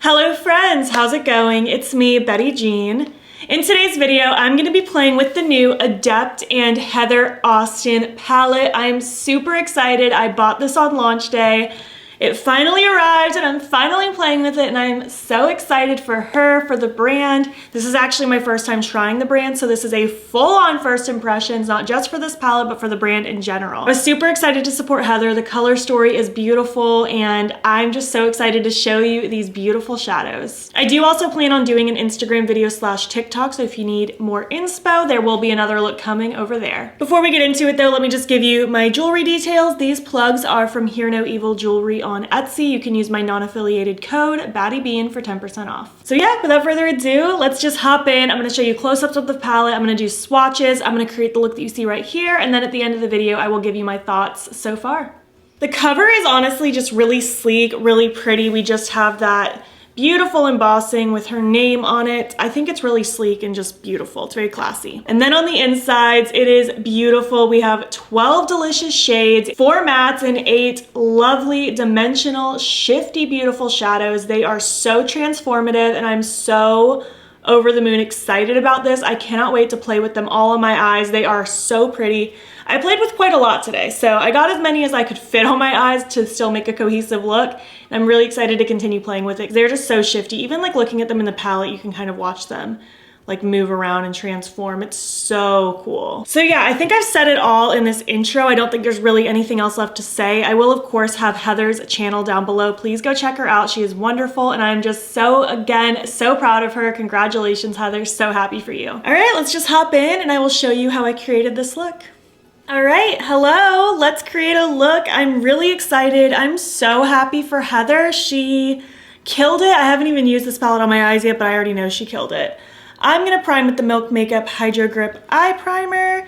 Hello friends, how's it going? It's me, Betty Jean. In today's video, I'm gonna be playing with the new Adept and Heather Austin palette. I'm super excited. I bought this on launch day. It finally arrived and I'm finally playing with it and I'm so excited for her, for the brand. This is actually my first time trying the brand, so this is a full-on first impressions, not just for this palette, but for the brand in general. I was super excited to support Heather. The color story is beautiful and I'm just so excited to show you these beautiful shadows. I do also plan on doing an Instagram video / TikTok, so if you need more inspo, there will be another look coming over there. Before we get into it though, let me just give you my jewelry details. These plugs are from Hear No Evil Jewelry on Etsy. You can use my non-affiliated code battybean for 10% off. So yeah, without further ado, let's just hop in. I'm going to show you close-ups of the palette. I'm going to do swatches. I'm going to create the look that you see right here. And then at the end of the video, I will give you my thoughts so far. The cover is honestly just really sleek, really pretty. We just have that beautiful embossing with her name on it. I think it's really sleek and just beautiful. It's very classy. And then on the insides, it is beautiful. We have 12 delicious shades, 4 mattes, and 8 lovely dimensional, shifty, beautiful shadows. They are so transformative and I'm so over the moon excited about this. I cannot wait to play with them all on my eyes. They are so pretty. I played with quite a lot today, so I got as many as I could fit on my eyes to still make a cohesive look. And I'm really excited to continue playing with it. They're just so shifty. Even like looking at them in the palette, you can kind of watch them like move around and transform. It's so cool. So yeah, I think I've said it all in this intro. I don't think there's really anything else left to say. I will of course have Heather's channel down below. Please go check her out. She is wonderful and I'm just so, again, so proud of her. Congratulations, Heather. So happy for you. All right, let's just hop in and I will show you how I created this look. All right, hello, let's create a look. I'm really excited. I'm so happy for Heather. She killed it. I haven't even used this palette on my eyes yet, but I already know she killed it. I'm gonna prime with the Milk Makeup Hydro Grip Eye Primer,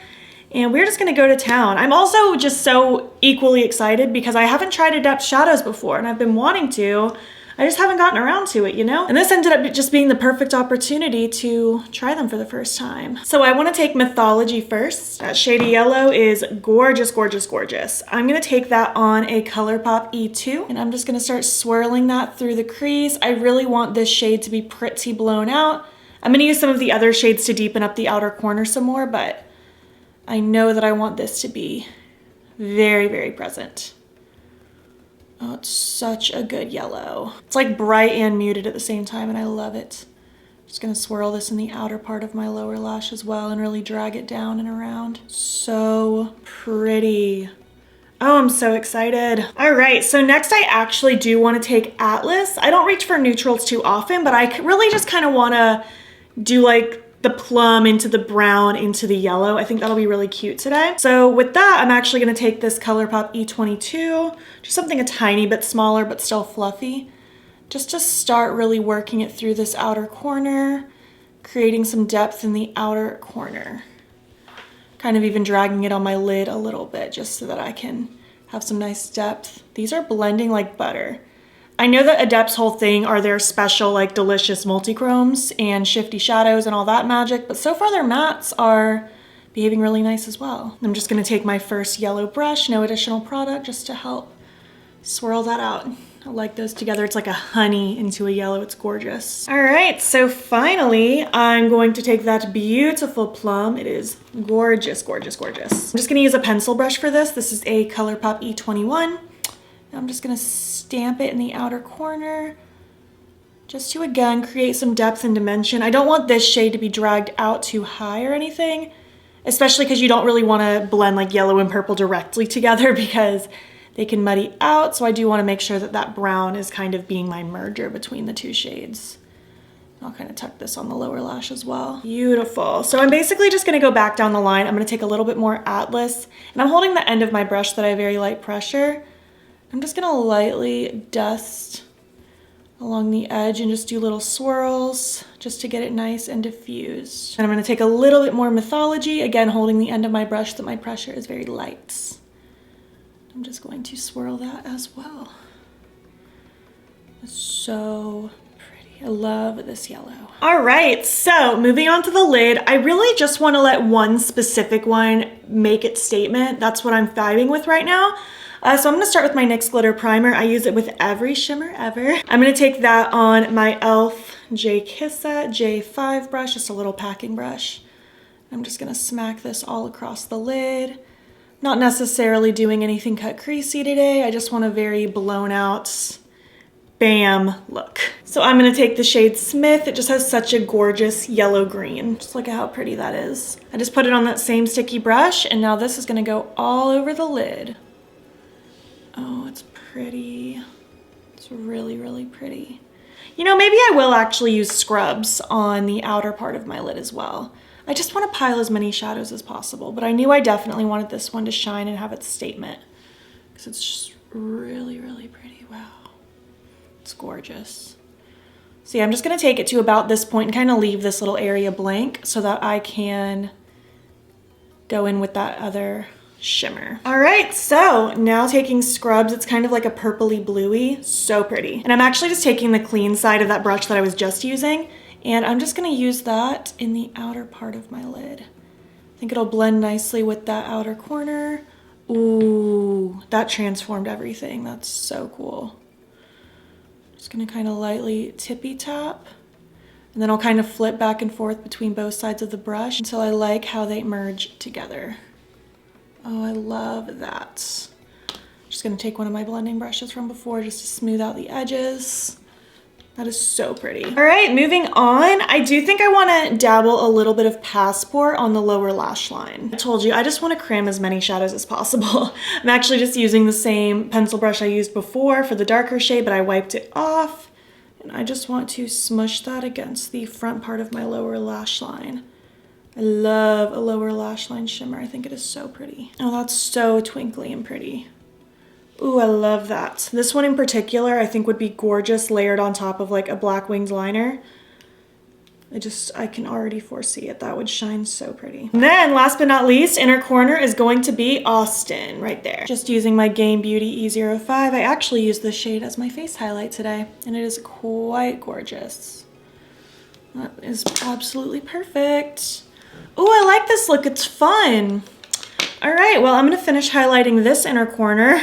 and we're just gonna go to town. I'm also just so equally excited because I haven't tried Adept shadows before, and I've been wanting to. I just haven't gotten around to it, you know? And this ended up just being the perfect opportunity to try them for the first time. So I wanna take Mythology first. That shade of yellow is gorgeous, gorgeous, gorgeous. I'm gonna take that on a Colourpop E2, and I'm just gonna start swirling that through the crease. I really want this shade to be pretty blown out. I'm gonna use some of the other shades to deepen up the outer corner some more, but I know that I want this to be very, very present. Oh, it's such a good yellow. It's like bright and muted at the same time, and I love it. Just gonna swirl this in the outer part of my lower lash as well and really drag it down and around. So pretty. Oh, I'm so excited. All right, so next I actually do wanna take Atlas. I don't reach for neutrals too often, but I really just kind of wanna do like the plum into the brown into the yellow. I think that'll be really cute today. So with that, I'm actually gonna take this Colourpop E22, just something a tiny bit smaller but still fluffy, just to start really working it through this outer corner, creating some depth in the outer corner. Kind of even dragging it on my lid a little bit just so that I can have some nice depth. These are blending like butter. I know that Adept's whole thing are their special, like, delicious multi-chromes and shifty shadows and all that magic, but so far their mattes are behaving really nice as well. I'm just gonna take my first yellow brush, no additional product, just to help swirl that out. I like those together. It's like a honey into a yellow. It's gorgeous. All right, so finally, I'm going to take that beautiful plum. It is gorgeous, gorgeous, gorgeous. I'm just gonna use a pencil brush for this. This is a Colourpop E21. I'm just gonna stamp it in the outer corner just to, again, create some depth and dimension. I don't want this shade to be dragged out too high or anything, especially because you don't really wanna blend like yellow and purple directly together because they can muddy out. So I do wanna make sure that that brown is kind of being my merger between the two shades. I'll kind of tuck this on the lower lash as well. Beautiful. So I'm basically just gonna go back down the line. I'm gonna take a little bit more Atlas, and I'm holding the end of my brush that I have very light pressure. I'm just gonna lightly dust along the edge and just do little swirls just to get it nice and diffused. And I'm gonna take a little bit more Mythology, again holding the end of my brush that my pressure is very light. I'm just going to swirl that as well. It's so pretty. I love this yellow. All right, so moving on to the lid, I really just wanna let one specific one make its statement. That's what I'm vibing with right now. So I'm gonna start with my NYX Glitter Primer. I use it with every shimmer ever. I'm gonna take that on my e.l.f. J Kissa J5 brush, just a little packing brush. I'm just gonna smack this all across the lid. Not necessarily doing anything cut creasy today. I just want a very blown out, bam look. So I'm gonna take the shade Smith. It just has such a gorgeous yellow green. Just look at how pretty that is. I just put it on that same sticky brush, and now this is gonna go all over the lid. Oh, it's pretty. It's really, really pretty. You know, maybe I will actually use scrubs on the outer part of my lid as well. I just want to pile as many shadows as possible, but I knew I definitely wanted this one to shine and have its statement because it's just really, really pretty. Wow. It's gorgeous. So yeah, I'm just going to take it to about this point and kind of leave this little area blank so that I can go in with that other shimmer. All right, so now taking scrubs, it's kind of like a purpley bluey, so pretty. And I'm actually just taking the clean side of that brush that I was just using, and I'm just gonna use that in the outer part of my lid. I think it'll blend nicely with that outer corner. Ooh, that transformed everything. That's so cool. Just gonna kind of lightly tippy tap, and then I'll kind of flip back and forth between both sides of the brush until I like how they merge together. Oh, I love that. Just gonna take one of my blending brushes from before just to smooth out the edges. That is so pretty. All right, moving on. I do think I wanna dabble a little bit of Passport on the lower lash line. I told you, I just wanna cram as many shadows as possible. I'm actually just using the same pencil brush I used before for the darker shade, but I wiped it off. And I just want to smush that against the front part of my lower lash line. I love a lower lash line shimmer. I think it is so pretty. Oh, that's so twinkly and pretty. Ooh, I love that. This one in particular, I think would be gorgeous layered on top of like a black winged liner. I can already foresee it. That would shine so pretty. And then last but not least, inner corner is going to be Austin right there. Just using my Game Beauty E05. I actually used this shade as my face highlight today, and it is quite gorgeous. That is absolutely perfect. Oh, I like this look, it's fun. All right, well, I'm gonna finish highlighting this inner corner,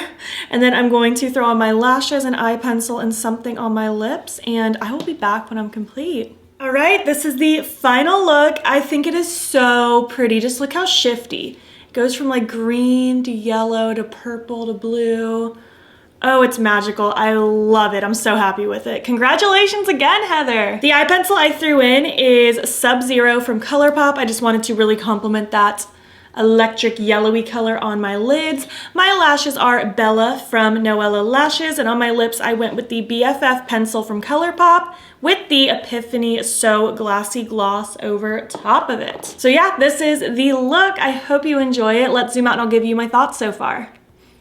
and then I'm going to throw on my lashes, an eye pencil, and something on my lips, and I will be back when I'm complete. All right, this is the final look. I think it is so pretty. Just look how shifty. It goes from like green to yellow to purple to blue. Oh, it's magical. I love it. I'm so happy with it. Congratulations again, Heather. The eye pencil I threw in is Sub-Zero from Colourpop. I just wanted to really complement that electric yellowy color on my lids. My lashes are Bella from Noella Lashes, and on my lips I went with the BFF pencil from Colourpop with the Epiphany So Glassy Gloss over top of it. So yeah, this is the look. I hope you enjoy it. Let's zoom out and I'll give you my thoughts so far.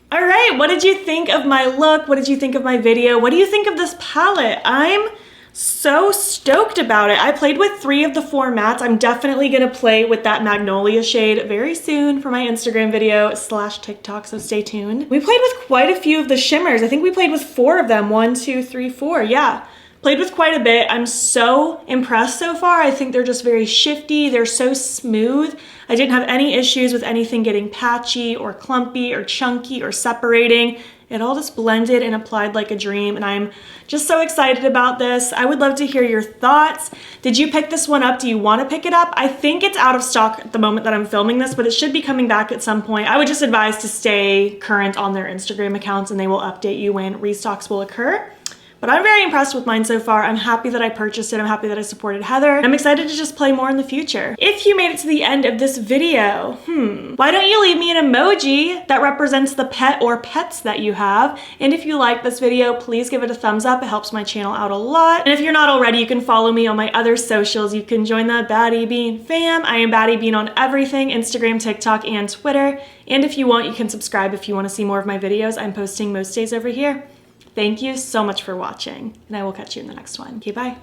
All right, what did you think of my look? What did you think of my video? What do you think of this palette? I'm so stoked about it. I played with 3 of the 4 mattes. I'm definitely gonna play with that Magnolia shade very soon for my Instagram video / TikTok, so stay tuned. We played with quite a few of the shimmers. I think we played with 4 of them. 1, 2, 3, 4, yeah. Played with quite a bit. I'm so impressed so far. I think they're just very shifty. They're so smooth. I didn't have any issues with anything getting patchy or clumpy or chunky or separating. It all just blended and applied like a dream, and I'm just so excited about this. I would love to hear your thoughts. Did you pick this one up? Do you want to pick it up? I think it's out of stock at the moment that I'm filming this, but it should be coming back at some point. I would just advise to stay current on their Instagram accounts, and they will update you when restocks will occur. But I'm very impressed with mine so far. I'm happy that I purchased it. I'm happy that I supported Heather. I'm excited to just play more in the future. If you made it to the end of this video, why don't you leave me an emoji that represents the pet or pets that you have? And if you like this video, please give it a thumbs up. It helps my channel out a lot. And if you're not already, you can follow me on my other socials. You can join the battybean fam. I am battybean on everything, Instagram, TikTok, and Twitter. And if you want, you can subscribe if you want to see more of my videos. I'm posting most days over here. Thank you so much for watching, and I will catch you in the next one. Okay, bye.